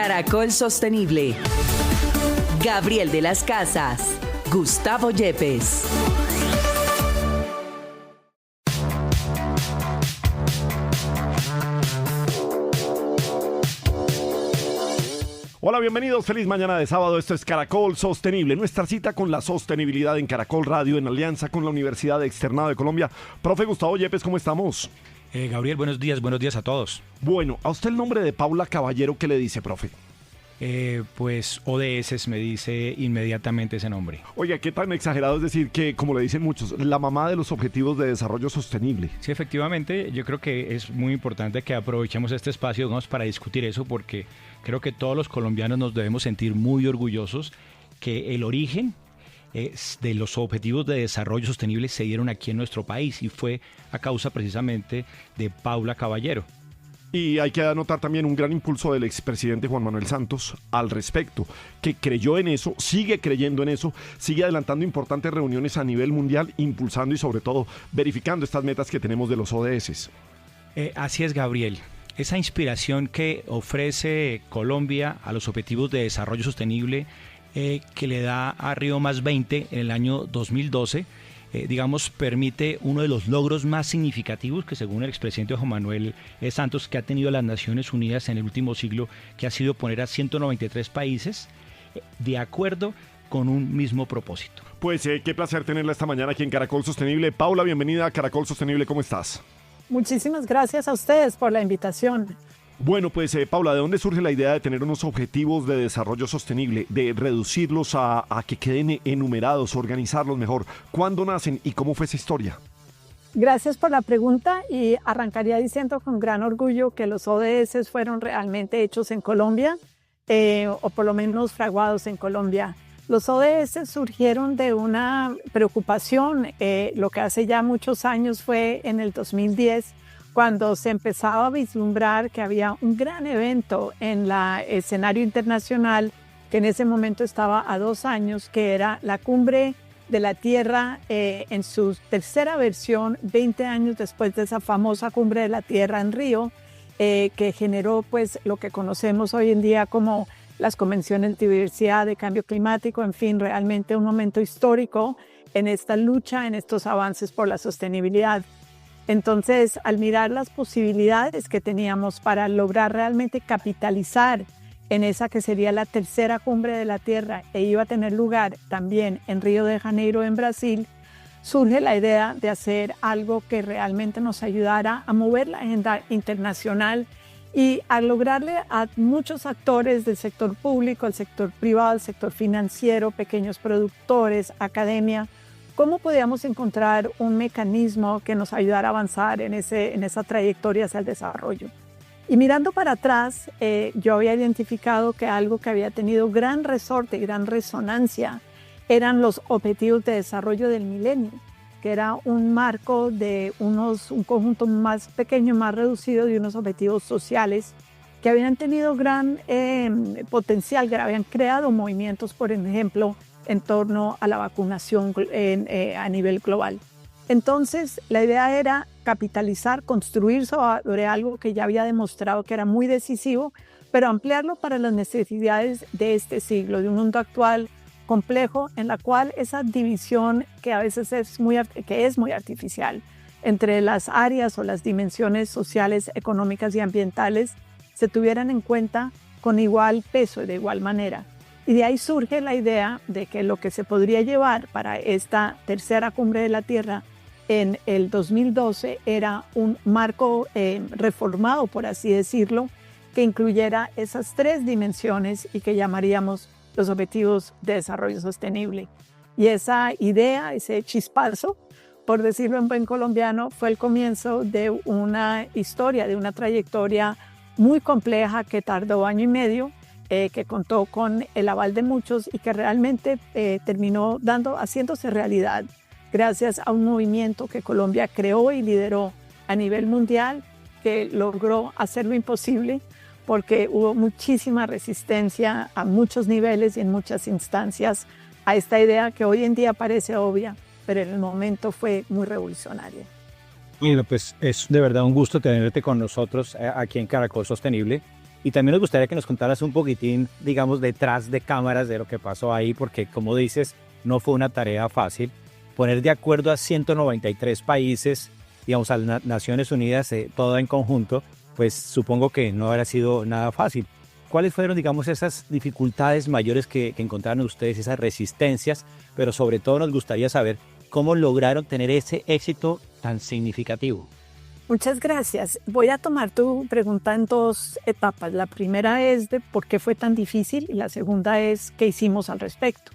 Caracol Sostenible. Gabriel de las Casas, Gustavo Yepes. Hola, bienvenidos, feliz mañana de sábado. Esto es Caracol Sostenible, nuestra cita con la sostenibilidad en Caracol Radio, en alianza con la Universidad Externado de Colombia. Profe Gustavo Yepes, ¿cómo estamos? Gabriel, buenos días a todos. Bueno, a usted el nombre de Paula Caballero, ¿qué le dice, profe? Pues ODS me dice inmediatamente ese nombre. Oiga, qué tan exagerado es decir que, como le dicen muchos, la mamá de los Objetivos de Desarrollo Sostenible. Sí, efectivamente, yo creo que es muy importante que aprovechemos este espacio, digamos, para discutir eso, porque creo que todos los colombianos nos debemos sentir muy orgullosos que el origen de los Objetivos de Desarrollo Sostenible se dieron aquí en nuestro país y fue a causa precisamente de Paula Caballero. Y hay que anotar también un gran impulso del expresidente Juan Manuel Santos al respecto, que creyó en eso, sigue creyendo en eso, sigue adelantando importantes reuniones a nivel mundial, impulsando y sobre todo verificando estas metas que tenemos de los ODS. Así es, Gabriel. Esa inspiración que ofrece Colombia a los Objetivos de Desarrollo Sostenible que le da a Río +20 en el año 2012, digamos, permite uno de los logros más significativos que, según el expresidente Juan Manuel Santos, que ha tenido las Naciones Unidas en el último siglo, que ha sido poner a 193 países de acuerdo con un mismo propósito. Pues qué placer tenerla esta mañana aquí en Caracol Sostenible. Paula, bienvenida a Caracol Sostenible, ¿cómo estás? Muchísimas gracias a ustedes por la invitación. Bueno, pues Paula, ¿de dónde surge la idea de tener unos objetivos de desarrollo sostenible, de reducirlos a que queden enumerados, organizarlos mejor? ¿Cuándo nacen y cómo fue esa historia? Gracias por la pregunta y arrancaría diciendo con gran orgullo que los ODS fueron realmente hechos en Colombia o por lo menos fraguados en Colombia. Los ODS surgieron de una preocupación, lo que hace ya muchos años fue en el 2010, cuando se empezaba a vislumbrar que había un gran evento en el escenario internacional, que en ese momento estaba a 2 años, que era la Cumbre de la Tierra en su tercera versión, 20 años después de esa famosa Cumbre de la Tierra en Río, que generó pues lo que conocemos hoy en día como las convenciones de diversidad, de cambio climático, en fin, realmente un momento histórico en esta lucha, en estos avances por la sostenibilidad. Entonces, al mirar las posibilidades que teníamos para lograr realmente capitalizar en esa que sería la tercera Cumbre de la Tierra e iba a tener lugar también en Río de Janeiro, en Brasil, surge la idea de hacer algo que realmente nos ayudara a mover la agenda internacional y a lograrle a muchos actores del sector público, el sector privado, el sector financiero, pequeños productores, academia, cómo podíamos encontrar un mecanismo que nos ayudara a avanzar en esa trayectoria hacia el desarrollo. Y mirando para atrás, yo había identificado que algo que había tenido gran resorte y gran resonancia eran los Objetivos de Desarrollo del Milenio, que era un marco de un conjunto más pequeño, más reducido de unos objetivos sociales que habían tenido gran potencial, que habían creado movimientos, por ejemplo, en torno a la vacunación a nivel global. Entonces, la idea era capitalizar, construir sobre algo que ya había demostrado que era muy decisivo, pero ampliarlo para las necesidades de este siglo, de un mundo actual complejo, en la cual esa división que a veces es muy artificial entre las áreas o las dimensiones sociales, económicas y ambientales se tuvieran en cuenta con igual peso y de igual manera. Y de ahí surge la idea de que lo que se podría llevar para esta tercera Cumbre de la Tierra en el 2012 era un marco reformado, por así decirlo, que incluyera esas 3 dimensiones y que llamaríamos los Objetivos de Desarrollo Sostenible. Y esa idea, ese chispazo, por decirlo en buen colombiano, fue el comienzo de una historia, de una trayectoria muy compleja que tardó 1 año y medio, que contó con el aval de muchos y que realmente terminó haciéndose realidad gracias a un movimiento que Colombia creó y lideró a nivel mundial, que logró hacer lo imposible porque hubo muchísima resistencia a muchos niveles y en muchas instancias a esta idea que hoy en día parece obvia, pero en el momento fue muy revolucionaria. Mira, pues es de verdad un gusto tenerte con nosotros aquí en Caracol Sostenible. Y también nos gustaría que nos contaras un poquitín, digamos, detrás de cámaras de lo que pasó ahí, porque como dices, no fue una tarea fácil. Poner de acuerdo a 193 países, digamos, a las Naciones Unidas, todo en conjunto, pues supongo que no habrá sido nada fácil. ¿Cuáles fueron, digamos, esas dificultades mayores que encontraron ustedes, esas resistencias? Pero sobre todo nos gustaría saber cómo lograron tener ese éxito tan significativo. Muchas gracias. Voy a tomar tu pregunta en dos etapas. La primera es de por qué fue tan difícil y la segunda es qué hicimos al respecto.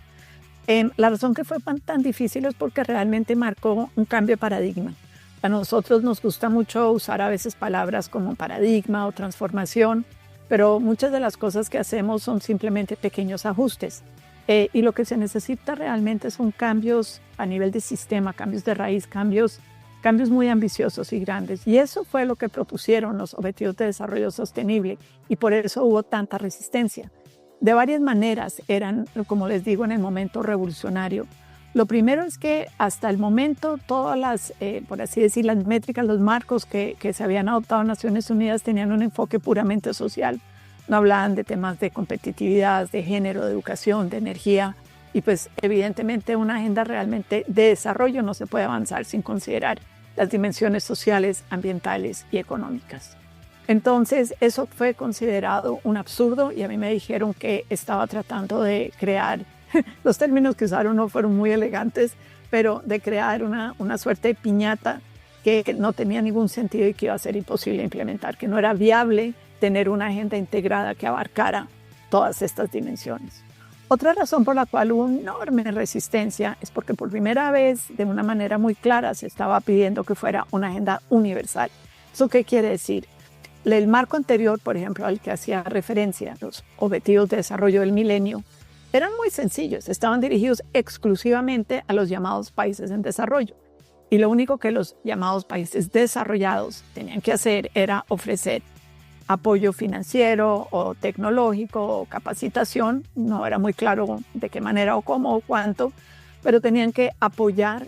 La razón que fue tan difícil es porque realmente marcó un cambio de paradigma. A nosotros nos gusta mucho usar a veces palabras como paradigma o transformación, pero muchas de las cosas que hacemos son simplemente pequeños ajustes. Y lo que se necesita realmente son cambios a nivel de sistema, cambios de raíz, cambios muy ambiciosos y grandes. Y eso fue lo que propusieron los Objetivos de Desarrollo Sostenible y por eso hubo tanta resistencia. De varias maneras eran, como les digo, en el momento revolucionario. Lo primero es que hasta el momento todas las, por así decir, las métricas, los marcos que se habían adoptado en Naciones Unidas tenían un enfoque puramente social. No hablaban de temas de competitividad, de género, de educación, de energía. Y pues evidentemente una agenda realmente de desarrollo no se puede avanzar sin considerar las dimensiones sociales, ambientales y económicas. Entonces eso fue considerado un absurdo y a mí me dijeron que estaba tratando de crear, los términos que usaron no fueron muy elegantes, pero de crear una suerte de piñata que no tenía ningún sentido y que iba a ser imposible implementar, que no era viable tener una agenda integrada que abarcara todas estas dimensiones. Otra razón por la cual hubo una enorme resistencia es porque por primera vez, de una manera muy clara, se estaba pidiendo que fuera una agenda universal. ¿Eso qué quiere decir? El marco anterior, por ejemplo, al que hacía referencia, los Objetivos de Desarrollo del Milenio, eran muy sencillos, estaban dirigidos exclusivamente a los llamados países en desarrollo. Y lo único que los llamados países desarrollados tenían que hacer era ofrecer apoyo financiero o tecnológico o capacitación, no era muy claro de qué manera o cómo o cuánto, pero tenían que apoyar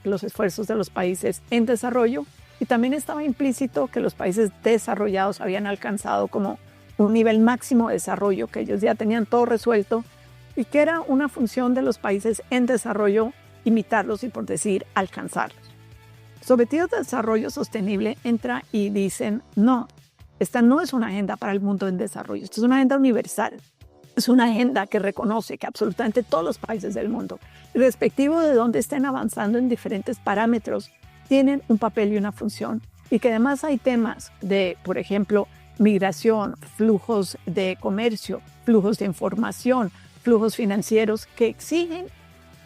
los esfuerzos de los países en desarrollo y también estaba implícito que los países desarrollados habían alcanzado como un nivel máximo de desarrollo, que ellos ya tenían todo resuelto y que era una función de los países en desarrollo imitarlos y por decir alcanzarlos. Los Objetivos de Desarrollo Sostenible entra y dicen no. Esta no es una agenda para el mundo en desarrollo, esta es una agenda universal. Es una agenda que reconoce que absolutamente todos los países del mundo, respectivo de dónde estén avanzando en diferentes parámetros, tienen un papel y una función. Y que además hay temas de, por ejemplo, migración, flujos de comercio, flujos de información, flujos financieros que exigen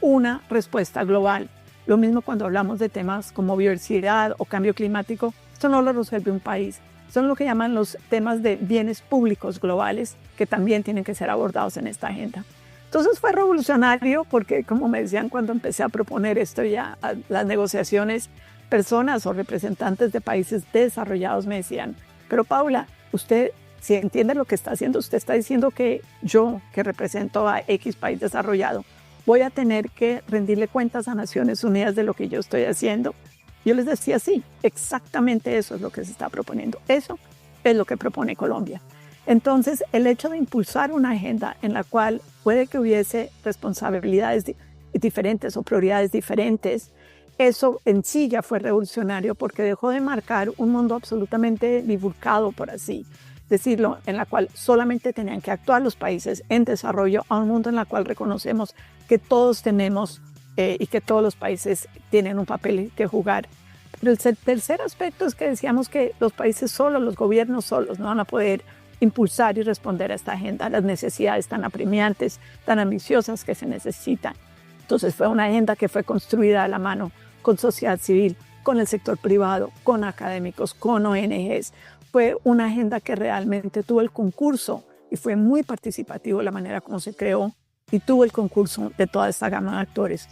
una respuesta global. Lo mismo cuando hablamos de temas como biodiversidad o cambio climático, esto no lo resuelve un país. Son lo que llaman los temas de bienes públicos globales que también tienen que ser abordados en esta agenda. Entonces fue revolucionario porque, como me decían cuando empecé a proponer esto ya a las negociaciones, personas o representantes de países desarrollados me decían, pero Paula, usted si entiende lo que está haciendo, usted está diciendo que yo, que represento a X país desarrollado, voy a tener que rendirle cuentas a Naciones Unidas de lo que yo estoy haciendo. Yo les decía, sí, exactamente eso es lo que se está proponiendo. Eso es lo que propone Colombia. Entonces, el hecho de impulsar una agenda en la cual puede que hubiese responsabilidades diferentes o prioridades diferentes, eso en sí ya fue revolucionario porque dejó de marcar un mundo absolutamente bifurcado, por así decirlo, en la cual solamente tenían que actuar los países en desarrollo a un mundo en el cual reconocemos que todos tenemos y que todos los países tienen un papel que jugar. Pero el tercer aspecto es que decíamos que los países solos, los gobiernos solos, no van a poder impulsar y responder a esta agenda, a las necesidades tan apremiantes, tan ambiciosas que se necesitan. Entonces fue una agenda que fue construida a la mano con sociedad civil, con el sector privado, con académicos, con ONGs. Fue una agenda que realmente tuvo el concurso y fue muy participativo la manera como se creó y tuvo el concurso de toda esta gama de actores.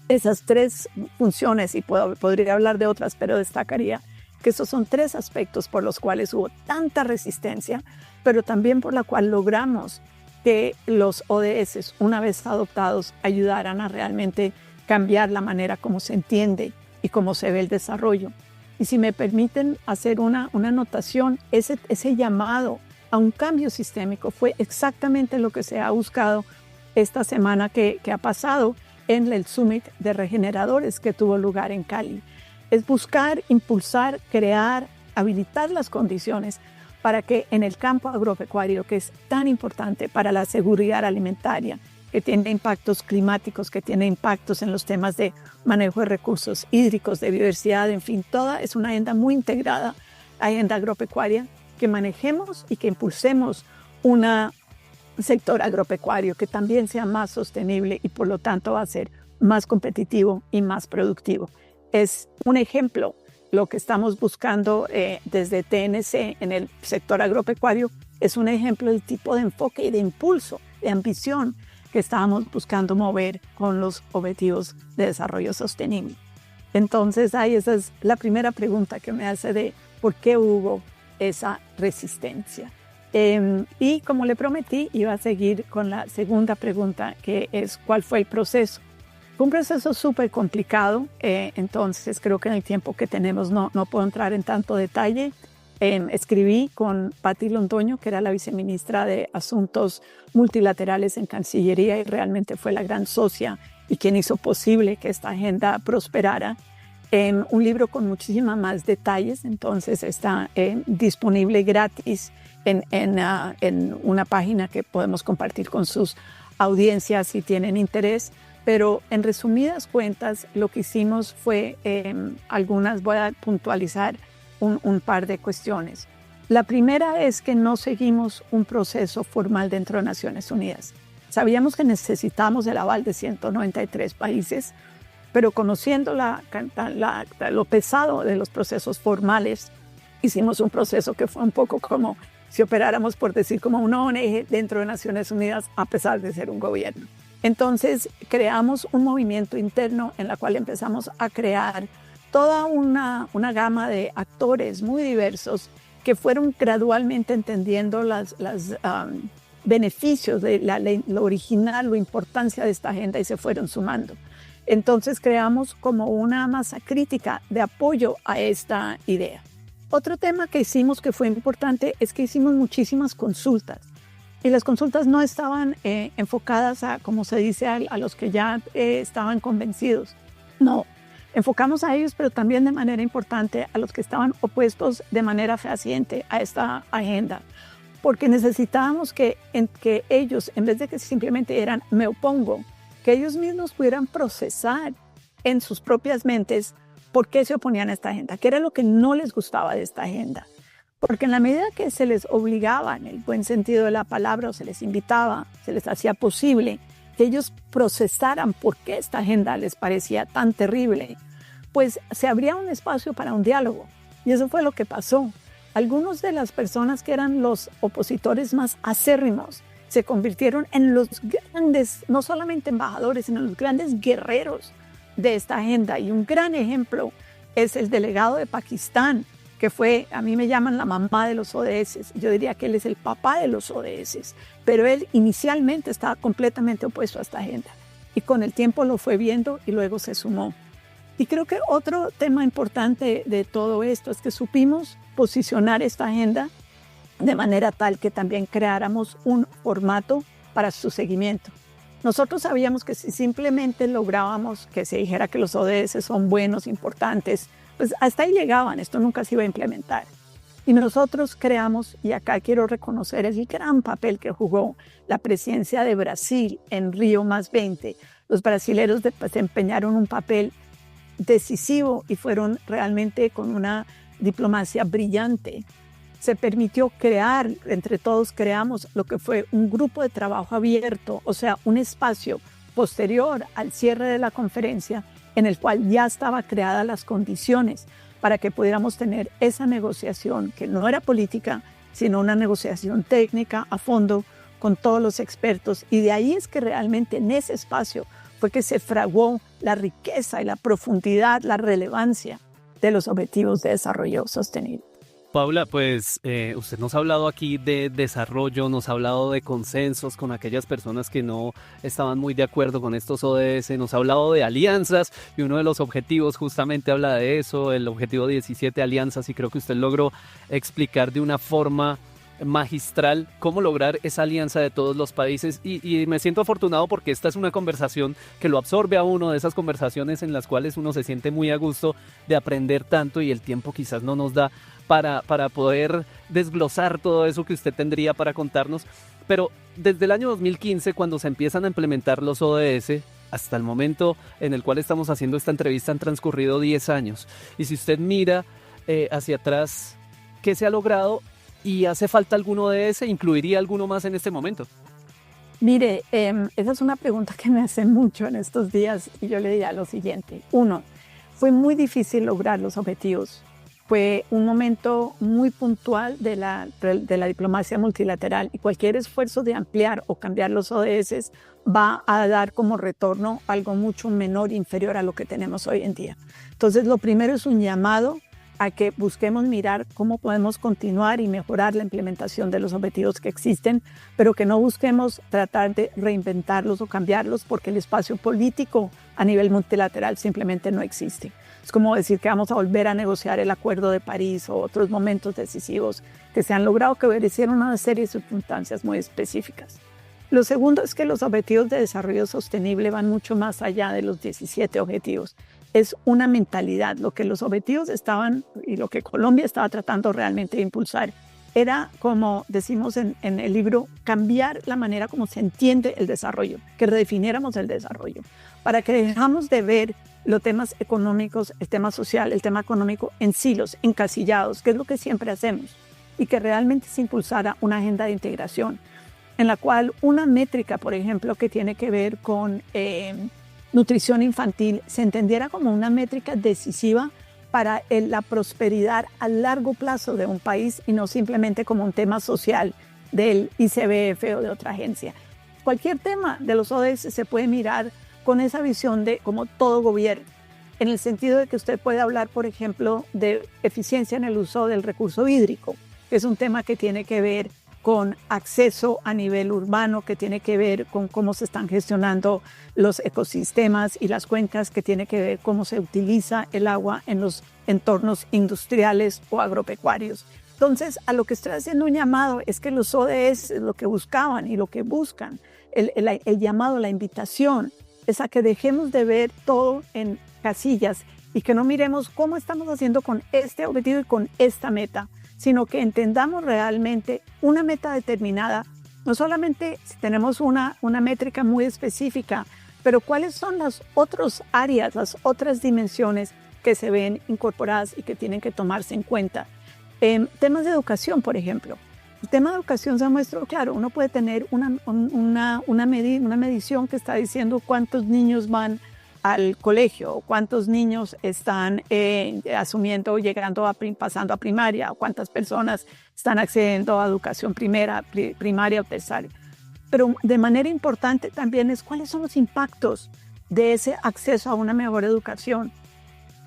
Esas tres funciones, y podría hablar de otras, pero destacaría que esos son tres aspectos por los cuales hubo tanta resistencia, pero también por la cual logramos que los ODS, una vez adoptados, ayudaran a realmente cambiar la manera como se entiende y cómo se ve el desarrollo. Y si me permiten hacer una anotación, ese llamado a un cambio sistémico. Fue exactamente lo que se ha buscado esta semana que ha pasado en el Summit de Regeneradores que tuvo lugar en Cali. Es buscar, impulsar, crear, habilitar las condiciones para que en el campo agropecuario, que es tan importante para la seguridad alimentaria, que tiene impactos climáticos, que tiene impactos en los temas de manejo de recursos hídricos, de biodiversidad, en fin, toda es una agenda muy integrada, agenda agropecuaria, que manejemos y que impulsemos un sector agropecuario que también sea más sostenible y por lo tanto va a ser más competitivo y más productivo. Es un ejemplo lo que estamos buscando desde TNC en el sector agropecuario, es un ejemplo del tipo de enfoque y de impulso, de ambición que estábamos buscando mover con los objetivos de desarrollo sostenible. Entonces, esa es la primera pregunta que me hace de por qué hubo esa resistencia. Y como le prometí, iba a seguir con la segunda pregunta, que es ¿cuál fue el proceso? Fue un proceso súper complicado, entonces creo que en el tiempo que tenemos no puedo entrar en tanto detalle. Escribí con Patti Londoño, que era la viceministra de Asuntos Multilaterales en Cancillería y realmente fue la gran socia y quien hizo posible que esta agenda prosperara. Un libro con muchísimas más detalles, entonces está disponible gratis en una página que podemos compartir con sus audiencias si tienen interés. Pero en resumidas cuentas, lo que hicimos fue voy a puntualizar un par de cuestiones. La primera es que no seguimos un proceso formal dentro de Naciones Unidas. Sabíamos que necesitamos el aval de 193 países, pero conociendo lo pesado de los procesos formales, hicimos un proceso que fue un poco como si operáramos, por decir, como una ONG dentro de Naciones Unidas, a pesar de ser un gobierno. Entonces creamos un movimiento interno en la cual empezamos a crear toda una gama de actores muy diversos que fueron gradualmente entendiendo los beneficios de lo original, la importancia de esta agenda y se fueron sumando. Entonces creamos como una masa crítica de apoyo a esta idea. Otro tema que hicimos que fue importante es que hicimos muchísimas consultas. Y las consultas no estaban enfocadas a, como se dice, a los que ya estaban convencidos. No, enfocamos a ellos, pero también de manera importante a los que estaban opuestos de manera fehaciente a esta agenda. Porque necesitábamos que ellos, en vez de que simplemente eran me opongo, que ellos mismos pudieran procesar en sus propias mentes por qué se oponían a esta agenda, qué era lo que no les gustaba de esta agenda. Porque en la medida que se les obligaba, en el buen sentido de la palabra, o se les invitaba, se les hacía posible que ellos procesaran por qué esta agenda les parecía tan terrible, pues se abría un espacio para un diálogo. Y eso fue lo que pasó. Algunos de las personas que eran los opositores más acérrimos se convirtieron en los grandes, no solamente embajadores, sino los grandes guerreros de esta agenda. Y un gran ejemplo es el delegado de Pakistán, que fue, a mí me llaman la mamá de los ODS, yo diría que él es el papá de los ODS, pero él inicialmente estaba completamente opuesto a esta agenda y con el tiempo lo fue viendo y luego se sumó. Y creo que otro tema importante de todo esto es que supimos posicionar esta agenda de manera tal que también creáramos un formato para su seguimiento. Nosotros sabíamos que si simplemente lográbamos que se dijera que los ODS son buenos, importantes, pues hasta ahí llegaban, esto nunca se iba a implementar. Y nosotros creamos, y acá quiero reconocer el gran papel que jugó la presidencia de Brasil en Río +20. Los brasileros desempeñaron un papel decisivo y fueron realmente con una diplomacia brillante. Se permitió crear, entre todos creamos lo que fue un grupo de trabajo abierto, o sea, un espacio posterior al cierre de la conferencia en el cual ya estaba creadas las condiciones para que pudiéramos tener esa negociación que no era política, sino una negociación técnica a fondo con todos los expertos. Y de ahí es que realmente en ese espacio fue que se fraguó la riqueza y la profundidad, la relevancia de los objetivos de desarrollo sostenible. Paula, pues usted nos ha hablado aquí de desarrollo, nos ha hablado de consensos con aquellas personas que no estaban muy de acuerdo con estos ODS, nos ha hablado de alianzas y uno de los objetivos justamente habla de eso, el objetivo 17 alianzas, y creo que usted logró explicar de una forma magistral cómo lograr esa alianza de todos los países y me siento afortunado porque esta es una conversación que lo absorbe a uno, de esas conversaciones en las cuales uno se siente muy a gusto de aprender tanto y el tiempo quizás no nos da para poder desglosar todo eso que usted tendría para contarnos. Pero desde el año 2015, cuando se empiezan a implementar los ODS, hasta el momento en el cual estamos haciendo esta entrevista han transcurrido 10 años. Y si usted mira hacia atrás, ¿qué se ha logrado? ¿Y hace falta alguno ODS? ¿Incluiría alguno más en este momento? Mire, esa es una pregunta que me hacen mucho en estos días y yo le diría lo siguiente. Uno, fue muy difícil lograr los objetivos. Fue un momento muy puntual de la diplomacia multilateral y cualquier esfuerzo de ampliar o cambiar los ODS va a dar como retorno algo mucho menor, inferior a lo que tenemos hoy en día. Entonces, lo primero es un llamado a que busquemos mirar cómo podemos continuar y mejorar la implementación de los objetivos que existen, pero que no busquemos tratar de reinventarlos o cambiarlos porque el espacio político a nivel multilateral simplemente no existe. Es como decir que vamos a volver a negociar el Acuerdo de París o otros momentos decisivos que se han logrado, que obedecieron una serie de circunstancias muy específicas. Lo segundo es que los objetivos de desarrollo sostenible van mucho más allá de los 17 objetivos. Es una mentalidad. Lo que los objetivos estaban y lo que Colombia estaba tratando realmente de impulsar era, como decimos en el libro, cambiar la manera como se entiende el desarrollo, que redefiniéramos el desarrollo, para que dejamos de ver los temas económicos, el tema social, el tema económico en silos, encasillados, que es lo que siempre hacemos, y que realmente se impulsara una agenda de integración, en la cual una métrica, por ejemplo, que tiene que ver con nutrición infantil, se entendiera como una métrica decisiva para la prosperidad a largo plazo de un país y no simplemente como un tema social del ICBF o de otra agencia. Cualquier tema de los ODS se puede mirar con esa visión de como todo gobierno, en el sentido de que usted puede hablar, por ejemplo, de eficiencia en el uso del recurso hídrico, que es un tema que tiene que ver con acceso a nivel urbano, que tiene que ver con cómo se están gestionando los ecosistemas y las cuencas, que tiene que ver cómo se utiliza el agua en los entornos industriales o agropecuarios. Entonces, a lo que estoy haciendo un llamado es que los ODS lo que buscaban y lo que buscan, el llamado, la invitación, es a que dejemos de ver todo en casillas y que no miremos cómo estamos haciendo con este objetivo y con esta meta, sino que entendamos realmente una meta determinada, no solamente si tenemos una métrica muy específica, pero cuáles son las otras áreas, las otras dimensiones que se ven incorporadas y que tienen que tomarse en cuenta. Temas de educación, por ejemplo. El tema de educación se muestra, claro, uno puede tener una medición que está diciendo cuántos niños van al colegio, o cuántos niños están pasando a primaria, o cuántas personas están accediendo a educación primaria o terciaria. Pero de manera importante también es cuáles son los impactos de ese acceso a una mejor educación.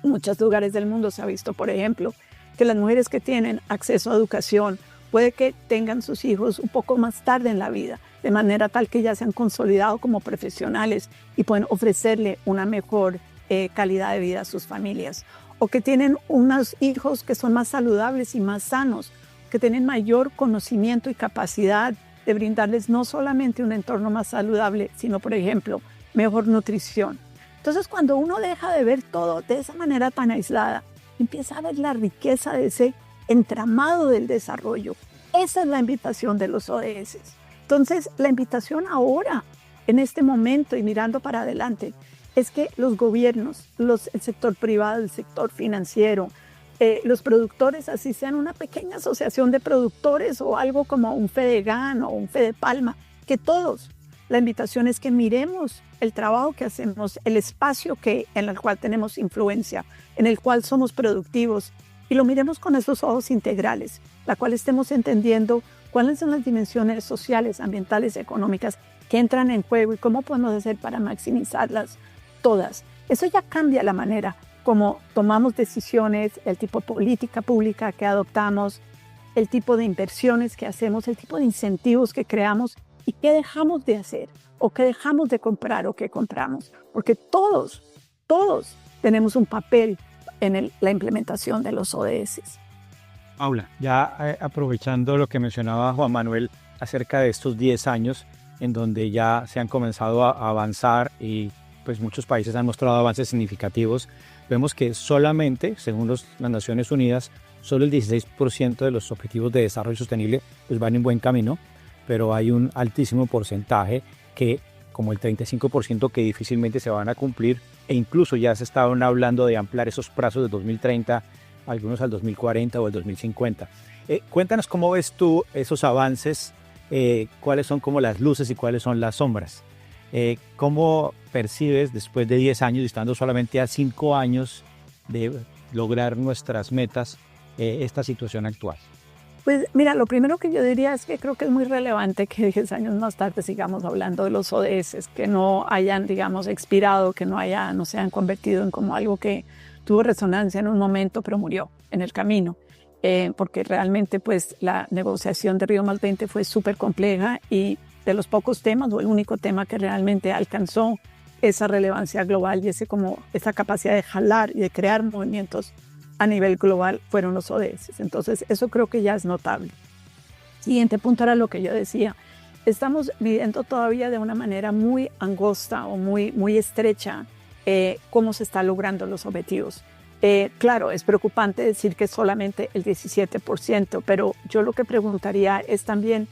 En muchos lugares del mundo se ha visto, por ejemplo, que las mujeres que tienen acceso a educación puede que tengan sus hijos un poco más tarde en la vida, de manera tal que ya se han consolidado como profesionales y pueden ofrecerle una mejor calidad de vida a sus familias. O que tienen unos hijos que son más saludables y más sanos, que tienen mayor conocimiento y capacidad de brindarles no solamente un entorno más saludable, sino, por ejemplo, mejor nutrición. Entonces, cuando uno deja de ver todo de esa manera tan aislada, empieza a ver la riqueza de ese entramado del desarrollo. Esa es la invitación de los ODS. Entonces, la invitación ahora, en este momento y mirando para adelante, es que los gobiernos, el sector privado, el sector financiero, los productores, así sean una pequeña asociación de productores o algo como un FEDEGAN o un FEDEPALMA, que todos, la invitación es que miremos el trabajo que hacemos, el espacio en el cual tenemos influencia, en el cual somos productivos, y lo miremos con esos ojos integrales, la cual estemos entendiendo cuáles son las dimensiones sociales, ambientales, económicas que entran en juego y cómo podemos hacer para maximizarlas todas. Eso ya cambia la manera como tomamos decisiones, el tipo de política pública que adoptamos, el tipo de inversiones que hacemos, el tipo de incentivos que creamos y qué dejamos de hacer o qué dejamos de comprar o qué compramos. Porque todos tenemos un papel en la implementación de los ODS. Paula, ya aprovechando lo que mencionaba Juan Manuel acerca de estos 10 años en donde ya se han comenzado a avanzar y pues muchos países han mostrado avances significativos, vemos que solamente, según las Naciones Unidas, solo el 16% de los objetivos de desarrollo sostenible pues van en buen camino, pero hay un altísimo porcentaje que, como el 35%, que difícilmente se van a cumplir, e incluso ya se estaban hablando de ampliar esos plazos de 2030, algunos al 2040 o al 2050. Cuéntanos cómo ves tú esos avances, cuáles son como las luces y cuáles son las sombras. ¿Cómo percibes después de 10 años y estando solamente a 5 años de lograr nuestras metas esta situación actual? Pues mira, lo primero que yo diría es que creo que es muy relevante que 10 años más tarde sigamos hablando de los ODS, que no hayan, digamos, expirado, que no se hayan convertido en como algo que tuvo resonancia en un momento, pero murió en el camino. Porque realmente pues la negociación de Río + 20 fue súper compleja y de los pocos temas o el único tema que realmente alcanzó esa relevancia global y esa capacidad de jalar y de crear movimientos a nivel global fueron los ODS. Entonces eso creo que ya es notable. Siguiente punto era lo que yo decía. Estamos viviendo todavía de una manera muy angosta o muy estrecha cómo se están logrando los objetivos. Claro, es preocupante decir que solamente el 17%, pero yo lo que preguntaría es también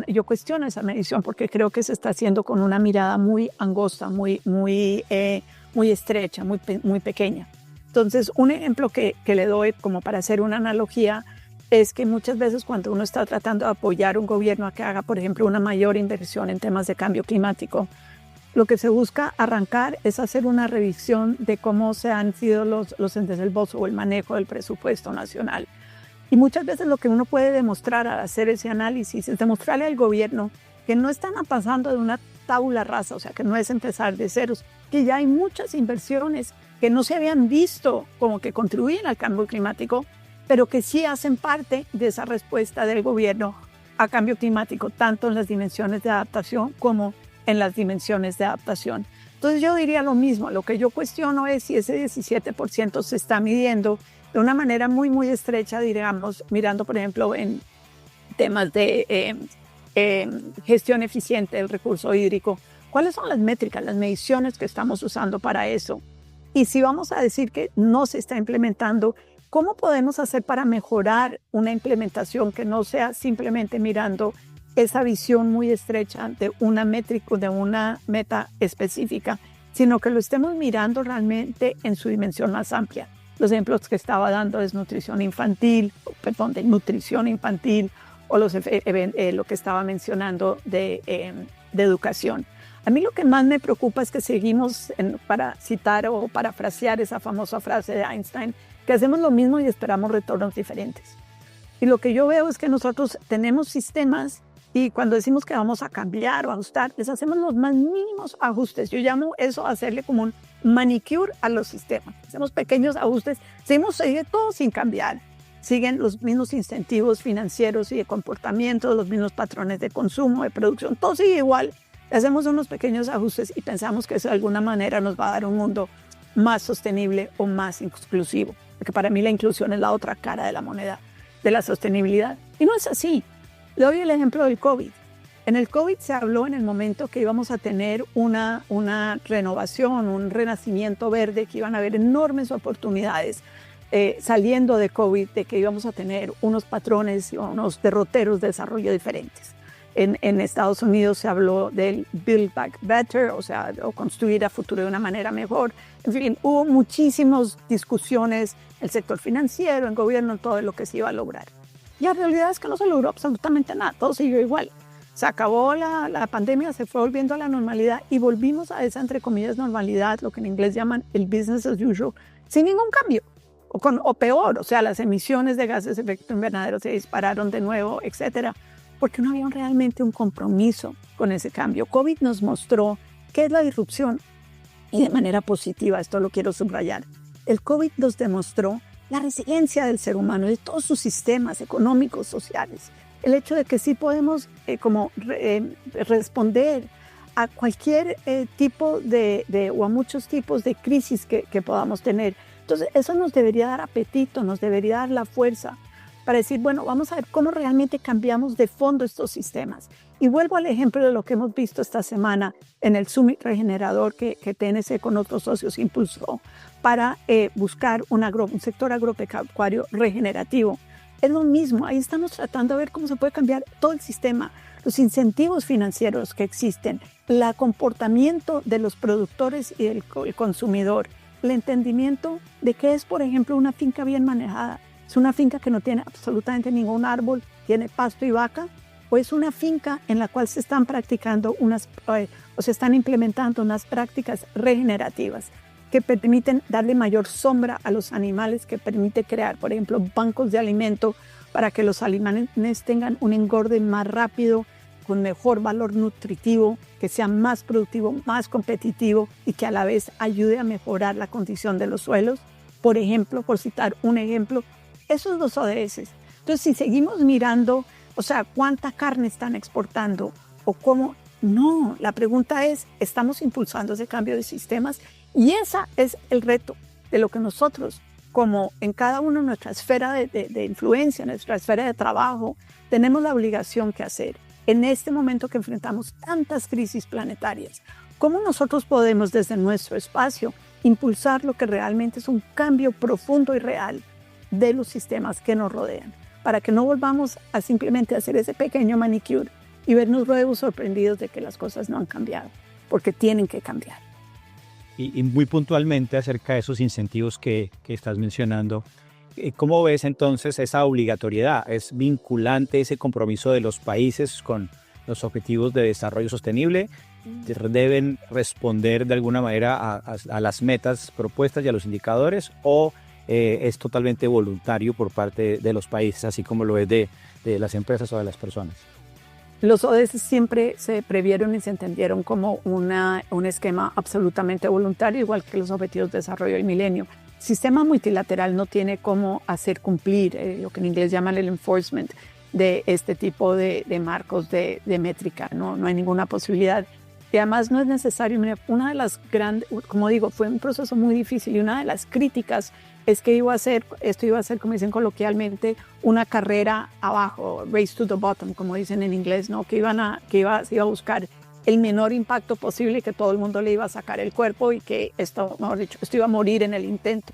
yo cuestiono esa medición porque creo que se está haciendo con una mirada muy angosta, muy estrecha, muy pequeña. Entonces, un ejemplo que le doy como para hacer una analogía es que muchas veces cuando uno está tratando de apoyar un gobierno a que haga, por ejemplo, una mayor inversión en temas de cambio climático, lo que se busca arrancar es hacer una revisión de cómo se han sido los desembolsos o el manejo del presupuesto nacional. Y muchas veces lo que uno puede demostrar al hacer ese análisis es demostrarle al gobierno que no están pasando de una tabula rasa, o sea, que no es empezar de ceros, que ya hay muchas inversiones que no se habían visto como que contribuyen al cambio climático, pero que sí hacen parte de esa respuesta del gobierno a cambio climático, tanto en las dimensiones de adaptación como en las dimensiones de adaptación. Entonces yo diría lo mismo, lo que yo cuestiono es si ese 17% se está midiendo de una manera muy estrecha, digamos, mirando por ejemplo en temas de gestión eficiente del recurso hídrico. ¿Cuáles son las métricas, las mediciones que estamos usando para eso? Y si vamos a decir que no se está implementando, ¿cómo podemos hacer para mejorar una implementación que no sea simplemente mirando esa visión muy estrecha de una métrica, de una meta específica, sino que lo estemos mirando realmente en su dimensión más amplia? Los ejemplos que estaba dando de nutrición infantil o lo que estaba mencionando de educación. A mí lo que más me preocupa es que seguimos, para citar o parafrasear esa famosa frase de Einstein, que hacemos lo mismo y esperamos retornos diferentes. Y lo que yo veo es que nosotros tenemos sistemas y cuando decimos que vamos a cambiar o ajustar, les hacemos los más mínimos ajustes. Yo llamo eso hacerle como un manicure a los sistemas. Hacemos pequeños ajustes, sigue todo sin cambiar. Siguen los mismos incentivos financieros y de comportamiento, los mismos patrones de consumo, de producción, todo sigue igual. Hacemos unos pequeños ajustes y pensamos que eso de alguna manera nos va a dar un mundo más sostenible o más inclusivo. Porque para mí la inclusión es la otra cara de la moneda de la sostenibilidad. Y no es así. Le doy el ejemplo del COVID. En el COVID se habló en el momento que íbamos a tener una renovación, un renacimiento verde, que iban a haber enormes oportunidades saliendo de COVID, de que íbamos a tener unos patrones y unos derroteros de desarrollo diferentes. En Estados Unidos se habló del Build Back Better, o sea, o construir a futuro de una manera mejor. En fin, hubo muchísimas discusiones en el sector financiero, en gobierno, en todo lo que se iba a lograr. Y la realidad es que no se logró absolutamente nada, todo siguió igual. Se acabó la pandemia, se fue volviendo a la normalidad y volvimos a esa, entre comillas, normalidad, lo que en inglés llaman el business as usual, sin ningún cambio. O peor, o sea, las emisiones de gases de efecto invernadero se dispararon de nuevo, etcétera, porque no había realmente un compromiso con ese cambio. COVID nos mostró qué es la disrupción y de manera positiva, esto lo quiero subrayar. El COVID nos demostró la resiliencia del ser humano, de todos sus sistemas económicos, sociales. El hecho de que sí podemos responder a cualquier tipo o a muchos tipos de crisis que podamos tener. Entonces, eso nos debería dar apetito, nos debería dar la fuerza para decir, bueno, vamos a ver cómo realmente cambiamos de fondo estos sistemas. Y vuelvo al ejemplo de lo que hemos visto esta semana en el Summit Regenerador que TNC con otros socios impulsó para buscar un sector agropecuario regenerativo. Es lo mismo, ahí estamos tratando de ver cómo se puede cambiar todo el sistema, los incentivos financieros que existen, el comportamiento de los productores y el consumidor, el entendimiento de qué es, por ejemplo, una finca bien manejada. ¿Es una finca que no tiene absolutamente ningún árbol, tiene pasto y vaca? ¿O es una finca en la cual se están practicando o se están implementando unas prácticas regenerativas que permiten darle mayor sombra a los animales, que permite crear, por ejemplo, bancos de alimento para que los animales tengan un engorde más rápido, con mejor valor nutritivo, que sea más productivo, más competitivo y que a la vez ayude a mejorar la condición de los suelos? Por ejemplo, por citar un ejemplo, esos los ODS. Entonces, si seguimos mirando, o sea, ¿cuánta carne están exportando? ¿O cómo? No, la pregunta es, ¿estamos impulsando ese cambio de sistemas? Y ese es el reto de lo que nosotros, como en cada uno de nuestra esfera de influencia, nuestra esfera de trabajo, tenemos la obligación que hacer. En este momento que enfrentamos tantas crisis planetarias, ¿cómo nosotros podemos desde nuestro espacio impulsar lo que realmente es un cambio profundo y real de los sistemas que nos rodean, para que no volvamos a simplemente hacer ese pequeño manicure y vernos luego sorprendidos de que las cosas no han cambiado, porque tienen que cambiar? Y muy puntualmente acerca de esos incentivos que estás mencionando, ¿cómo ves entonces esa obligatoriedad? ¿Es vinculante ese compromiso de los países con los objetivos de desarrollo sostenible? ¿Deben responder de alguna manera a las metas propuestas y a los indicadores? ¿O es totalmente voluntario por parte de los países, así como lo es de las empresas o de las personas? Los ODS siempre se previeron y se entendieron como un esquema absolutamente voluntario, igual que los Objetivos de Desarrollo del Milenio. El sistema multilateral no tiene cómo hacer cumplir lo que en inglés llaman el enforcement de este tipo de marcos de métrica. No hay ninguna posibilidad. Y además no es necesario. Mira, una de las grandes, como digo, fue un proceso muy difícil y una de las críticas es que esto iba a ser, como dicen coloquialmente, una carrera abajo, race to the bottom, como dicen en inglés, ¿no? Se iba a buscar el menor impacto posible y que todo el mundo le iba a sacar el cuerpo y que esto iba a morir en el intento.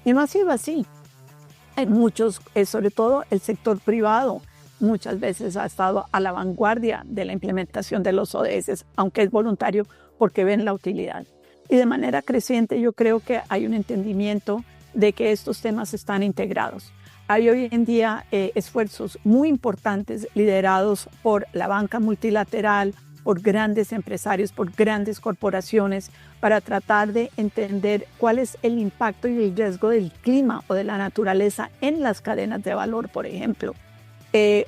Y no ha sido así. Hay muchos, sobre todo el sector privado, muchas veces ha estado a la vanguardia de la implementación de los ODS, aunque es voluntario porque ven la utilidad. Y de manera creciente yo creo que hay un entendimiento de que estos temas están integrados. Hay hoy en día esfuerzos muy importantes liderados por la banca multilateral, por grandes empresarios, por grandes corporaciones, para tratar de entender cuál es el impacto y el riesgo del clima o de la naturaleza en las cadenas de valor, por ejemplo.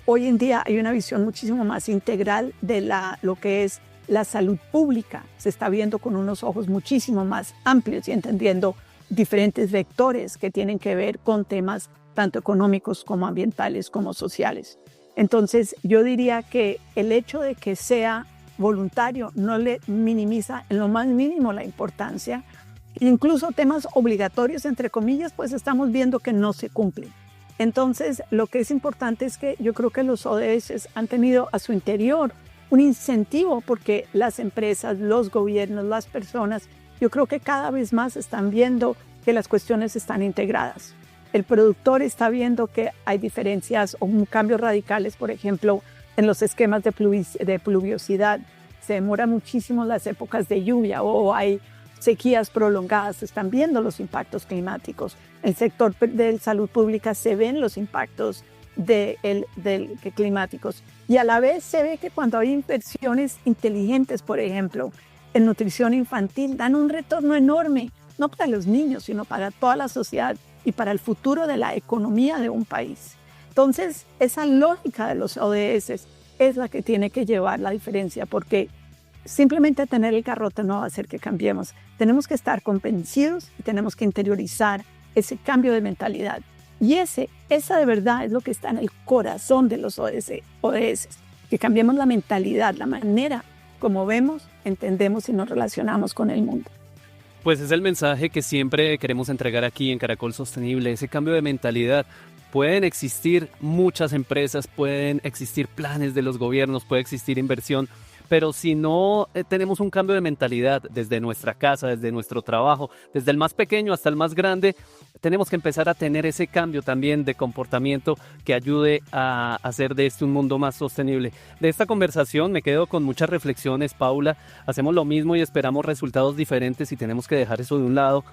Hoy en día hay una visión muchísimo más integral de lo que es la salud pública. Se está viendo con unos ojos muchísimo más amplios y entendiendo diferentes vectores que tienen que ver con temas tanto económicos como ambientales como sociales. Entonces, yo diría que el hecho de que sea voluntario no le minimiza en lo más mínimo la importancia. Incluso temas obligatorios, entre comillas, pues estamos viendo que no se cumplen. Entonces, lo que es importante es que yo creo que los ODS han tenido a su interior un incentivo porque las empresas, los gobiernos, las personas, yo creo que cada vez más están viendo que las cuestiones están integradas. El productor está viendo que hay diferencias o cambios radicales, por ejemplo, en los esquemas de pluviosidad. Se demoran muchísimo las épocas de lluvia o hay sequías prolongadas. Se están viendo los impactos climáticos. En el sector de salud pública se ven los impactos climáticos. Y a la vez se ve que cuando hay inversiones inteligentes, por ejemplo, en nutrición infantil, dan un retorno enorme, no para los niños, sino para toda la sociedad y para el futuro de la economía de un país. Entonces, esa lógica de los ODS es la que tiene que llevar la diferencia, porque simplemente tener el garrote no va a hacer que cambiemos. Tenemos que estar convencidos y tenemos que interiorizar ese cambio de mentalidad. Y esa de verdad es lo que está en el corazón de los ODS, que cambiemos la mentalidad, la manera como vemos, entendemos y nos relacionamos con el mundo. Pues es el mensaje que siempre queremos entregar aquí en Caracol Sostenible, ese cambio de mentalidad. Pueden existir muchas empresas, pueden existir planes de los gobiernos, puede existir inversión, pero si no tenemos un cambio de mentalidad desde nuestra casa, desde nuestro trabajo, desde el más pequeño hasta el más grande, tenemos que empezar a tener ese cambio también de comportamiento que ayude a hacer de este un mundo más sostenible. De esta conversación me quedo con muchas reflexiones, Paula. Hacemos lo mismo y esperamos resultados diferentes y tenemos que dejar eso de un lado.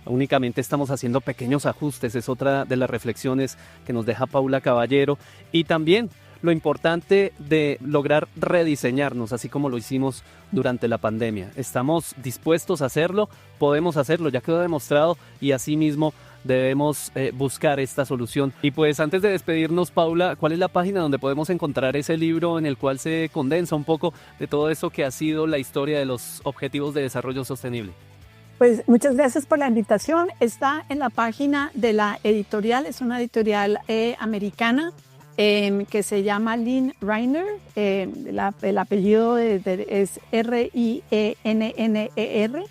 Únicamente estamos haciendo pequeños ajustes, es otra de las reflexiones que nos deja Paula Caballero. Y también lo importante de lograr rediseñarnos, así como lo hicimos durante la pandemia. Estamos dispuestos a hacerlo, podemos hacerlo, ya quedó demostrado y asimismo debemos buscar esta solución. Y pues antes de despedirnos, Paula, ¿cuál es la página donde podemos encontrar ese libro en el cual se condensa un poco de todo eso que ha sido la historia de los Objetivos de Desarrollo Sostenible? Pues muchas gracias por la invitación. Está en la página de la editorial, es una editorial americana que se llama Lynn Reiner. El apellido es Rinner.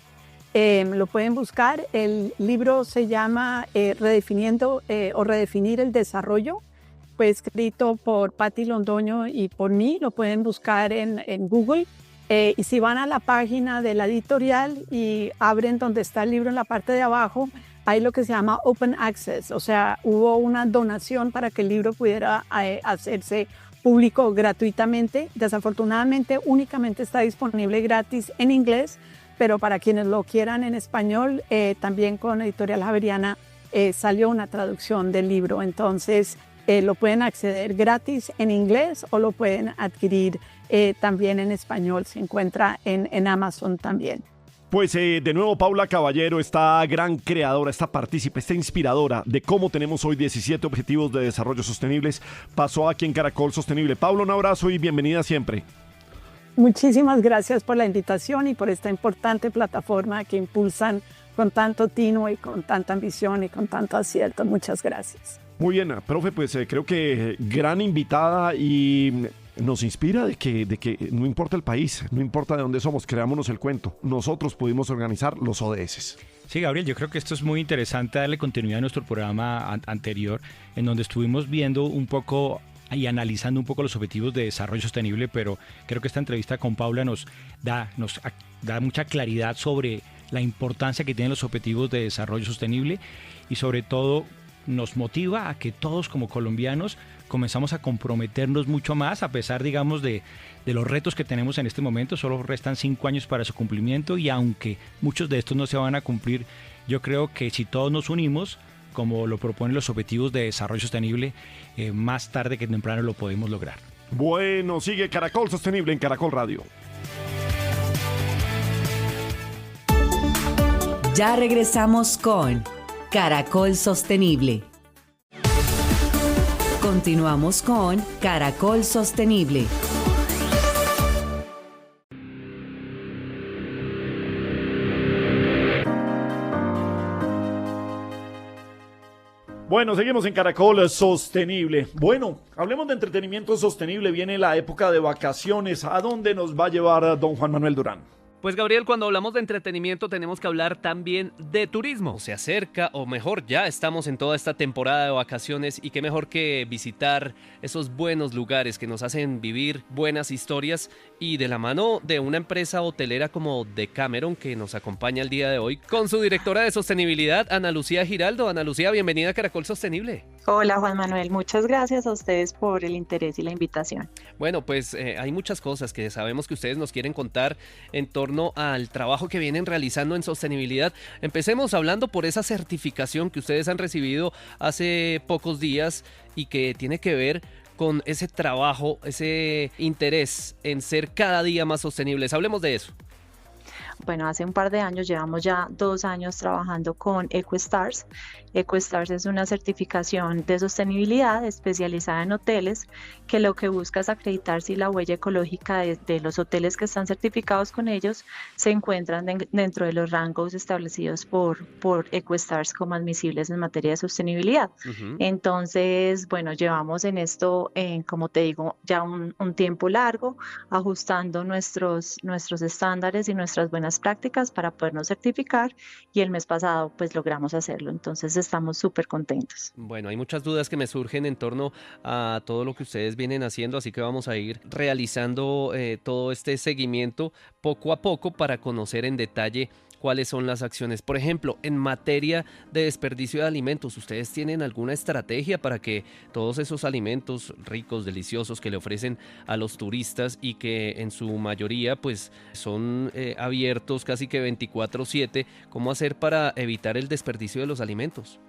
Lo pueden buscar. El libro se llama Redefiniendo o Redefinir el Desarrollo. Fue escrito por Patti Londoño y por mí. Lo pueden buscar en Google. Y si van a la página de la editorial y abren donde está el libro en la parte de abajo, hay lo que se llama Open Access, o sea, hubo una donación para que el libro pudiera hacerse público gratuitamente. Desafortunadamente, únicamente está disponible gratis en inglés, pero para quienes lo quieran en español, también con Editorial Javeriana salió una traducción del libro. Entonces, lo pueden acceder gratis en inglés o lo pueden adquirir también en español. Se encuentra en Amazon también. Pues de nuevo Paula Caballero, esta gran creadora, esta partícipe, esta inspiradora de cómo tenemos hoy 17 objetivos de desarrollo sostenibles, pasó aquí en Caracol Sostenible. Paula, un abrazo y bienvenida siempre. Muchísimas gracias por la invitación y por esta importante plataforma que impulsan con tanto tino y con tanta ambición y con tanto acierto. Muchas gracias. Muy bien, profe, pues creo que gran invitada y nos inspira de que no importa el país, no importa de dónde somos, creámonos el cuento. Nosotros pudimos organizar los ODS. Sí, Gabriel, yo creo que esto es muy interesante darle continuidad a nuestro programa anterior, en donde estuvimos viendo un poco y analizando un poco los objetivos de desarrollo sostenible, pero creo que esta entrevista con Paula nos da mucha claridad sobre la importancia que tienen los objetivos de desarrollo sostenible y sobre todo nos motiva a que todos como colombianos comenzamos a comprometernos mucho más, a pesar, digamos, de los retos que tenemos en este momento. Solo restan 5 años para su cumplimiento y aunque muchos de estos no se van a cumplir, yo creo que si todos nos unimos, como lo proponen los Objetivos de Desarrollo Sostenible, más tarde que temprano lo podemos lograr. Bueno, sigue Caracol Sostenible en Caracol Radio. Ya regresamos con Caracol Sostenible. Continuamos con Caracol Sostenible. Bueno, seguimos en Caracol Sostenible. Bueno, hablemos de entretenimiento sostenible. Viene la época de vacaciones. ¿A dónde nos va a llevar don Juan Manuel Durán? Pues Gabriel, cuando hablamos de entretenimiento tenemos que hablar también de turismo. Se acerca, o mejor, ya estamos en toda esta temporada de vacaciones y qué mejor que visitar esos buenos lugares que nos hacen vivir buenas historias y de la mano de una empresa hotelera como Decameron que nos acompaña el día de hoy con su directora de sostenibilidad, Ana Lucía Giraldo. Ana Lucía, bienvenida a Caracol Sostenible. Hola Juan Manuel, muchas gracias a ustedes por el interés y la invitación. Bueno, pues hay muchas cosas que sabemos que ustedes nos quieren contar en torno al trabajo que vienen realizando en sostenibilidad. Empecemos hablando por esa certificación que ustedes han recibido hace pocos días y que tiene que ver con ese trabajo, ese interés en ser cada día más sostenibles. Hablemos de eso. Bueno, hace un par de años, llevamos ya 2 años trabajando con EcoStars. EcoStars es una certificación de sostenibilidad especializada en hoteles que lo que busca es acreditar si la huella ecológica de los hoteles que están certificados con ellos se encuentran dentro de los rangos establecidos por EcoStars como admisibles en materia de sostenibilidad. Entonces, bueno, llevamos en esto, como te digo, ya un tiempo largo, ajustando nuestros estándares y nuestras buenas buenas prácticas para podernos certificar y el mes pasado pues logramos hacerlo. Entonces estamos súper contentos. Bueno, hay muchas dudas que me surgen en torno a todo lo que ustedes vienen haciendo, así que vamos a ir realizando todo este seguimiento poco a poco para conocer en detalle cuáles son las acciones. Por ejemplo, en materia de desperdicio de alimentos, ¿ustedes tienen alguna estrategia para que todos esos alimentos ricos, deliciosos que le ofrecen a los turistas y que en su mayoría pues son abiertos casi que 24/7, cómo hacer para evitar el desperdicio de los alimentos?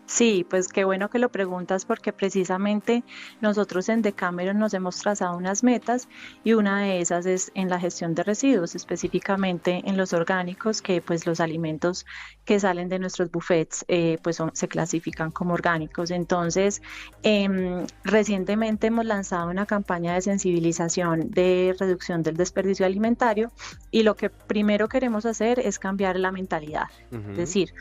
Sí, pues qué bueno que lo preguntas porque precisamente nosotros en Decameron nos hemos trazado unas metas y una de esas es en la gestión de residuos, específicamente en los orgánicos, que pues los alimentos que salen de nuestros buffets se clasifican como orgánicos. Entonces, recientemente hemos lanzado una campaña de sensibilización de reducción del desperdicio alimentario y lo que primero queremos hacer es cambiar la mentalidad, es decir,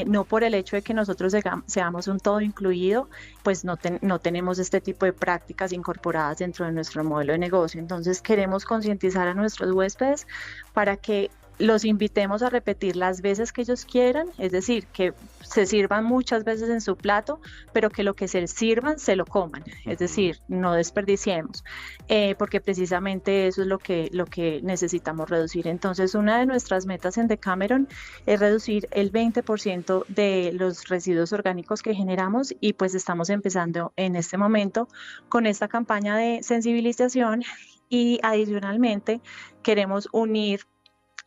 no por el hecho de que nosotros seamos un todo incluido, pues no tenemos este tipo de prácticas incorporadas dentro de nuestro modelo de negocio. Entonces queremos concientizar a nuestros huéspedes para que los invitemos a repetir las veces que ellos quieran, es decir, que se sirvan muchas veces en su plato, pero que lo que se sirvan se lo coman, es decir, no desperdiciemos, porque precisamente eso es lo que necesitamos reducir. Entonces, una de nuestras metas en Decameron es reducir el 20% de los residuos orgánicos que generamos y pues estamos empezando en este momento con esta campaña de sensibilización y adicionalmente queremos unir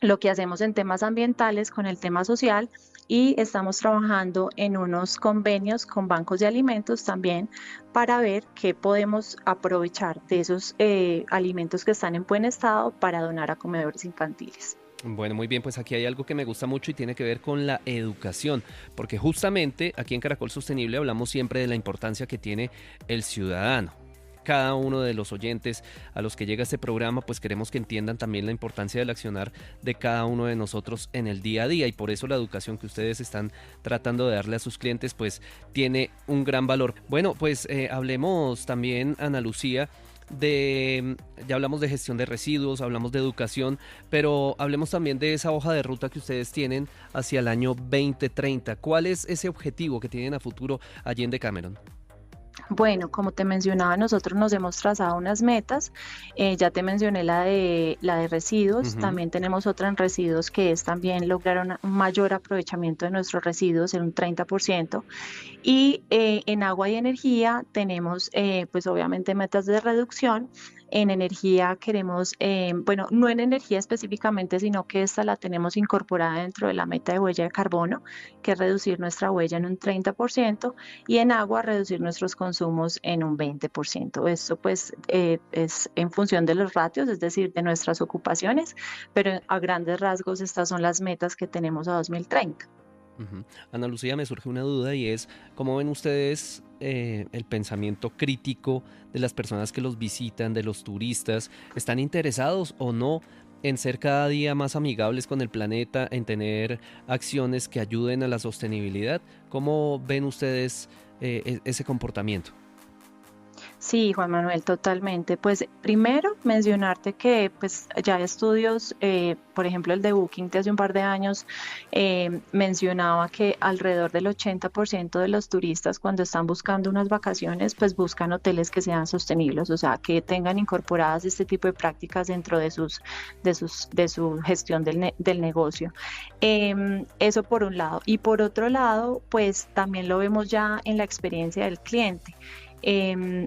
lo que hacemos en temas ambientales con el tema social y estamos trabajando en unos convenios con bancos de alimentos también para ver qué podemos aprovechar de esos alimentos que están en buen estado para donar a comedores infantiles. Bueno, muy bien, pues aquí hay algo que me gusta mucho y tiene que ver con la educación, porque justamente aquí en Caracol Sostenible hablamos siempre de la importancia que tiene el ciudadano. Cada uno de los oyentes a los que llega este programa, pues queremos que entiendan también la importancia del accionar de cada uno de nosotros en el día a día y por eso la educación que ustedes están tratando de darle a sus clientes pues tiene un gran valor. Bueno, pues hablemos también, Ana Lucía, ya hablamos de gestión de residuos, hablamos de educación, pero hablemos también de esa hoja de ruta que ustedes tienen hacia el año 2030. ¿Cuál es ese objetivo que tienen a futuro allí en Decameron? Bueno, como te mencionaba, nosotros nos hemos trazado unas metas. Ya te mencioné la de residuos. También tenemos otra en residuos que es también lograr un mayor aprovechamiento de nuestros residuos en un 30%. Y en agua y energía tenemos, pues obviamente metas de reducción. En energía queremos, no en energía específicamente, sino que esta la tenemos incorporada dentro de la meta de huella de carbono, que es reducir nuestra huella en un 30% y en agua reducir nuestros consumos en un 20%. Esto pues es en función de los ratios, es decir, de nuestras ocupaciones, pero a grandes rasgos estas son las metas que tenemos a 2030. Ana Lucía, me surge una duda y es, ¿cómo ven ustedes el pensamiento crítico de las personas que los visitan, de los turistas? ¿Están interesados o no en ser cada día más amigables con el planeta, en tener acciones que ayuden a la sostenibilidad? ¿Cómo ven ustedes ese comportamiento? Sí, Juan Manuel, totalmente. Pues primero mencionarte que pues ya hay estudios, por ejemplo el de Booking de hace un par de años mencionaba que alrededor del 80% de los turistas cuando están buscando unas vacaciones pues buscan hoteles que sean sostenibles, o sea que tengan incorporadas este tipo de prácticas dentro de su gestión del negocio. Eso por un lado. Y por otro lado, pues también lo vemos ya en la experiencia del cliente.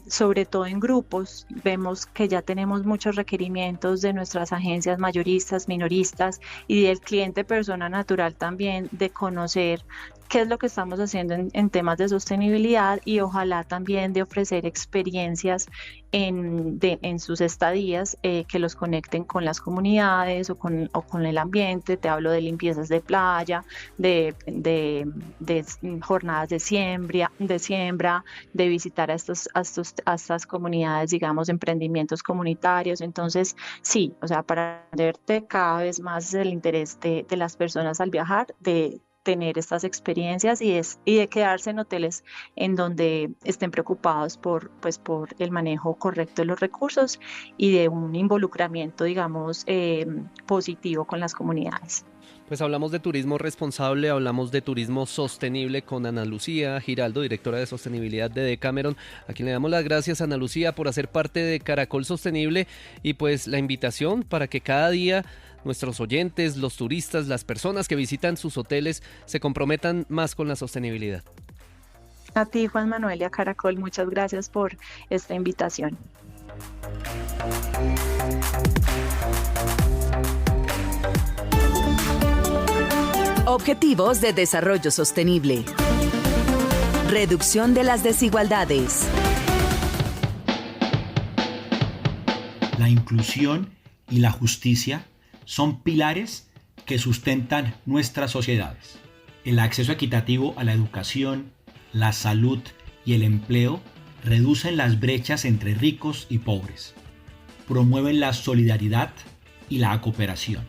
Sobre todo en grupos, vemos que ya tenemos muchos requerimientos de nuestras agencias mayoristas, minoristas y del cliente persona natural también de conocer qué es lo que estamos haciendo en temas de sostenibilidad y ojalá también de ofrecer experiencias en sus estadías que los conecten con las comunidades o con el ambiente. Te hablo de limpiezas de playa, de jornadas de siembra, de visitar a estas comunidades, digamos, emprendimientos comunitarios. Entonces, sí, o sea, para verte cada vez más el interés de las personas al viajar, de tener estas experiencias y de quedarse en hoteles en donde estén preocupados por el manejo correcto de los recursos y de un involucramiento, digamos, positivo con las comunidades. Pues hablamos de turismo responsable, hablamos de turismo sostenible con Ana Lucía Giraldo, directora de sostenibilidad de Decameron, a quien le damos las gracias, Ana Lucía, por hacer parte de Caracol Sostenible, y pues la invitación para que cada día nuestros oyentes, los turistas, las personas que visitan sus hoteles se comprometan más con la sostenibilidad. A ti, Juan Manuel, y a Caracol, muchas gracias por esta invitación. Objetivos de Desarrollo Sostenible. Reducción de las desigualdades. La inclusión y la justicia son pilares que sustentan nuestras sociedades. El acceso equitativo a la educación, la salud y el empleo reducen las brechas entre ricos y pobres, promueven la solidaridad y la cooperación.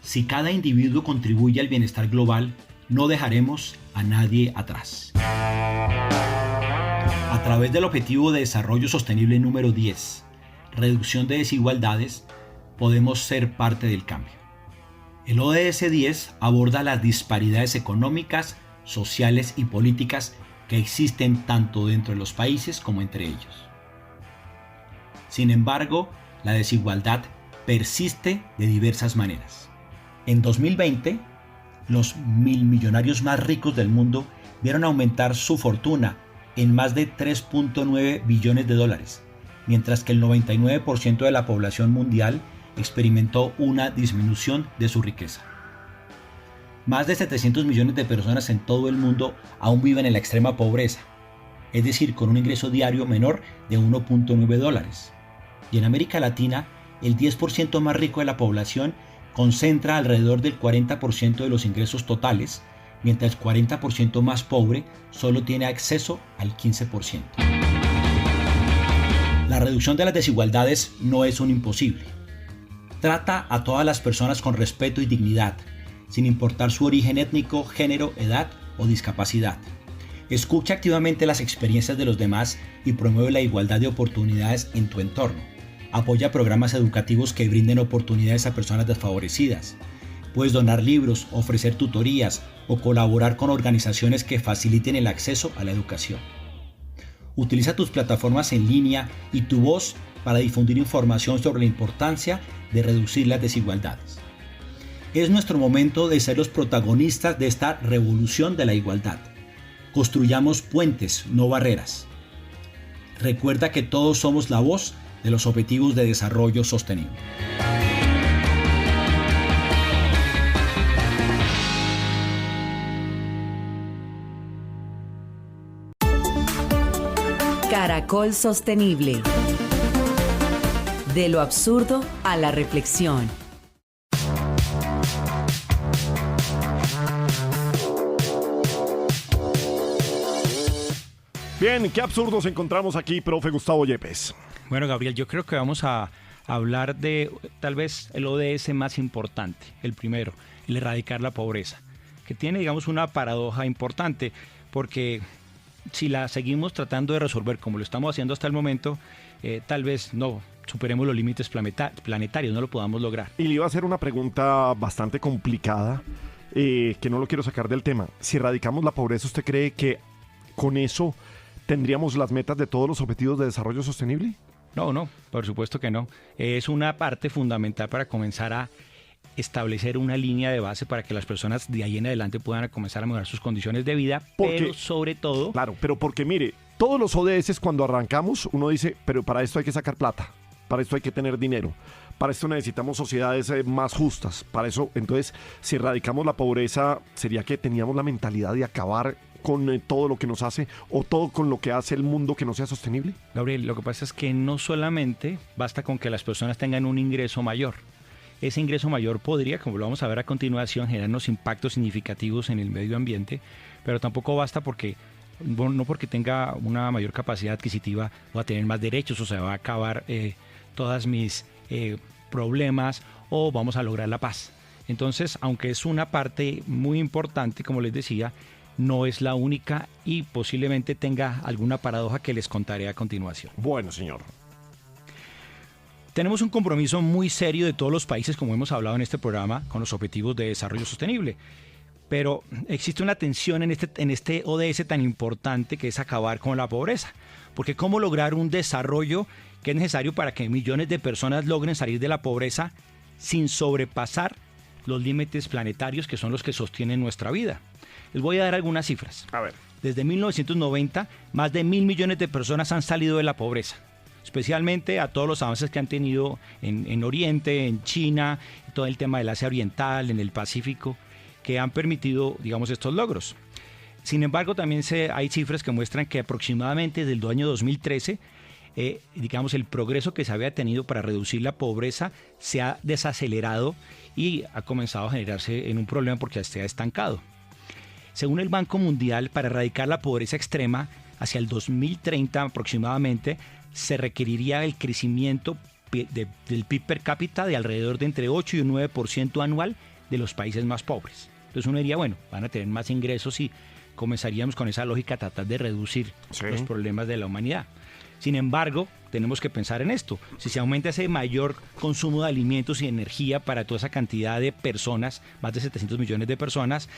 Si cada individuo contribuye al bienestar global, no dejaremos a nadie atrás. A través del Objetivo de Desarrollo Sostenible número 10, reducción de desigualdades, podemos ser parte del cambio. El ODS 10 aborda las disparidades económicas, sociales y políticas que existen tanto dentro de los países como entre ellos. Sin embargo, la desigualdad persiste de diversas maneras. En 2020, los 1.000 millonarios más ricos del mundo vieron aumentar su fortuna en más de 3.9 billones de dólares, mientras que el 99% de la población mundial experimentó una disminución de su riqueza. Más de 700 millones de personas en todo el mundo aún viven en la extrema pobreza, es decir, con un ingreso diario menor de 1.9 dólares. Y en América Latina, el 10% más rico de la población concentra alrededor del 40% de los ingresos totales, mientras el 40% más pobre solo tiene acceso al 15%. La reducción de las desigualdades no es un imposible. Trata a todas las personas con respeto y dignidad, sin importar su origen étnico, género, edad o discapacidad. Escucha activamente las experiencias de los demás y promueve la igualdad de oportunidades en tu entorno. Apoya programas educativos que brinden oportunidades a personas desfavorecidas. Puedes donar libros, ofrecer tutorías o colaborar con organizaciones que faciliten el acceso a la educación. Utiliza tus plataformas en línea y tu voz para difundir información sobre la importancia de reducir las desigualdades. Es nuestro momento de ser los protagonistas de esta revolución de la igualdad. Construyamos puentes, no barreras. Recuerda que todos somos la voz de los Objetivos de Desarrollo Sostenible. Caracol Sostenible. De lo absurdo a la reflexión. Bien, qué absurdos encontramos aquí, profe Gustavo Yepes. Bueno, Gabriel, yo creo que vamos a hablar de tal vez el ODS más importante, el primero, el erradicar la pobreza, que tiene, digamos, una paradoja importante, porque si la seguimos tratando de resolver como lo estamos haciendo hasta el momento, tal vez no superemos los límites planetarios, no lo podamos lograr. Y le iba a hacer una pregunta bastante complicada, que no lo quiero sacar del tema. Si erradicamos la pobreza, ¿usted cree que con eso tendríamos las metas de todos los objetivos de desarrollo sostenible? No, por supuesto que no. Es una parte fundamental para comenzar a establecer una línea de base para que las personas de ahí en adelante puedan comenzar a mejorar sus condiciones de vida, pero sobre todo... Claro, pero porque mire, todos los ODS cuando arrancamos, uno dice, pero para esto hay que sacar plata, para esto hay que tener dinero, para esto necesitamos sociedades más justas, para eso, entonces, si erradicamos la pobreza, ¿sería que teníamos la mentalidad de acabar con todo lo que nos hace o todo con lo que hace el mundo que no sea sostenible? Gabriel, lo que pasa es que no solamente basta con que las personas tengan un ingreso mayor. Ese ingreso mayor podría, como lo vamos a ver a continuación, generar unos impactos significativos en el medio ambiente, pero tampoco basta porque no porque tenga una mayor capacidad adquisitiva voy a tener más derechos o se va a acabar todas mis problemas o vamos a lograr la paz. Entonces, aunque es una parte muy importante, como les decía, no es la única y posiblemente tenga alguna paradoja que les contaré a continuación. Bueno, señor. Tenemos un compromiso muy serio de todos los países, como hemos hablado en este programa, con los Objetivos de Desarrollo Sostenible. Pero existe una tensión en este ODS tan importante que es acabar con la pobreza. Porque ¿cómo lograr un desarrollo que es necesario para que millones de personas logren salir de la pobreza sin sobrepasar los límites planetarios que son los que sostienen nuestra vida? Les voy a dar algunas cifras. A ver. Desde 1990, más de 1.000 millones de personas han salido de la pobreza. Especialmente a todos los avances que han tenido en Oriente, en China, todo el tema del Asia Oriental, en el Pacífico, que han permitido, digamos, estos logros. Sin embargo, también hay cifras que muestran que aproximadamente desde el año 2013, digamos, el progreso que se había tenido para reducir la pobreza se ha desacelerado y ha comenzado a generarse en un problema porque se ha estancado. Según el Banco Mundial, para erradicar la pobreza extrema, hacia el 2030 aproximadamente, se requeriría el crecimiento del PIB per cápita de alrededor de entre 8 y un 9% anual de los países más pobres. Entonces uno diría, bueno, van a tener más ingresos y comenzaríamos con esa lógica a tratar de reducir los problemas de la humanidad. Sin embargo, tenemos que pensar en esto. Si se aumenta ese mayor consumo de alimentos y energía para toda esa cantidad de personas, más de 700 millones de personas,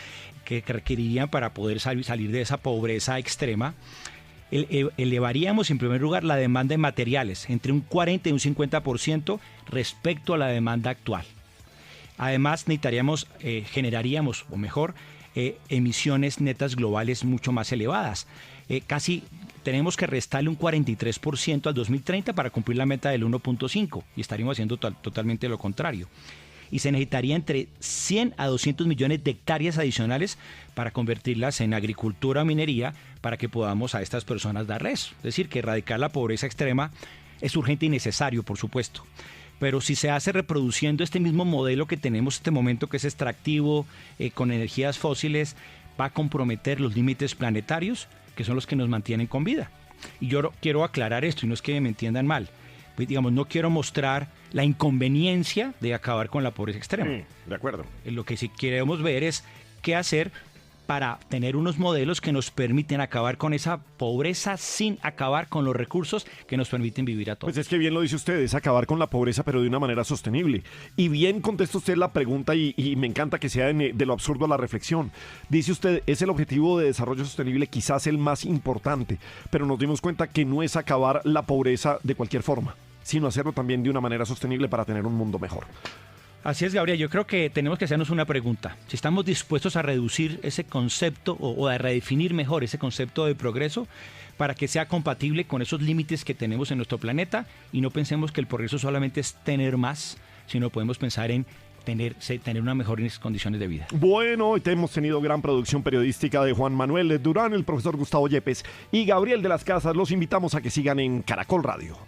que requerirían para poder salir de esa pobreza extrema, elevaríamos en primer lugar la demanda de materiales entre un 40 y un 50% respecto a la demanda actual. Además, generaríamos, o mejor, emisiones netas globales mucho más elevadas. Casi tenemos que restarle un 43% al 2030 para cumplir la meta del 1.5 y estaríamos haciendo totalmente lo contrario. Y se necesitaría entre 100 a 200 millones de hectáreas adicionales para convertirlas en agricultura o minería para que podamos a estas personas darles. Es decir, que erradicar la pobreza extrema es urgente y necesario, por supuesto. Pero si se hace reproduciendo este mismo modelo que tenemos en este momento, que es extractivo, con energías fósiles, va a comprometer los límites planetarios, que son los que nos mantienen con vida. Y yo quiero aclarar esto, y no es que me entiendan mal. Pues, digamos, no quiero mostrar la inconveniencia de acabar con la pobreza extrema. De acuerdo. Lo que sí queremos ver es qué hacer para tener unos modelos que nos permiten acabar con esa pobreza sin acabar con los recursos que nos permiten vivir a todos. Pues es que bien lo dice usted, es acabar con la pobreza pero de una manera sostenible. Y bien contesta usted la pregunta y me encanta que sea de lo absurdo a la reflexión. Dice usted, es el objetivo de desarrollo sostenible quizás el más importante, pero nos dimos cuenta que no es acabar la pobreza de cualquier forma, sino hacerlo también de una manera sostenible para tener un mundo mejor. Así es, Gabriel. Yo creo que tenemos que hacernos una pregunta. Si estamos dispuestos a reducir ese concepto o a redefinir mejor ese concepto de progreso para que sea compatible con esos límites que tenemos en nuestro planeta y no pensemos que el progreso solamente es tener más, sino podemos pensar en tener unas mejores condiciones de vida. Bueno, hoy hemos tenido gran producción periodística de Juan Manuel Durán, el profesor Gustavo Yepes y Gabriel de las Casas. Los invitamos a que sigan en Caracol Radio.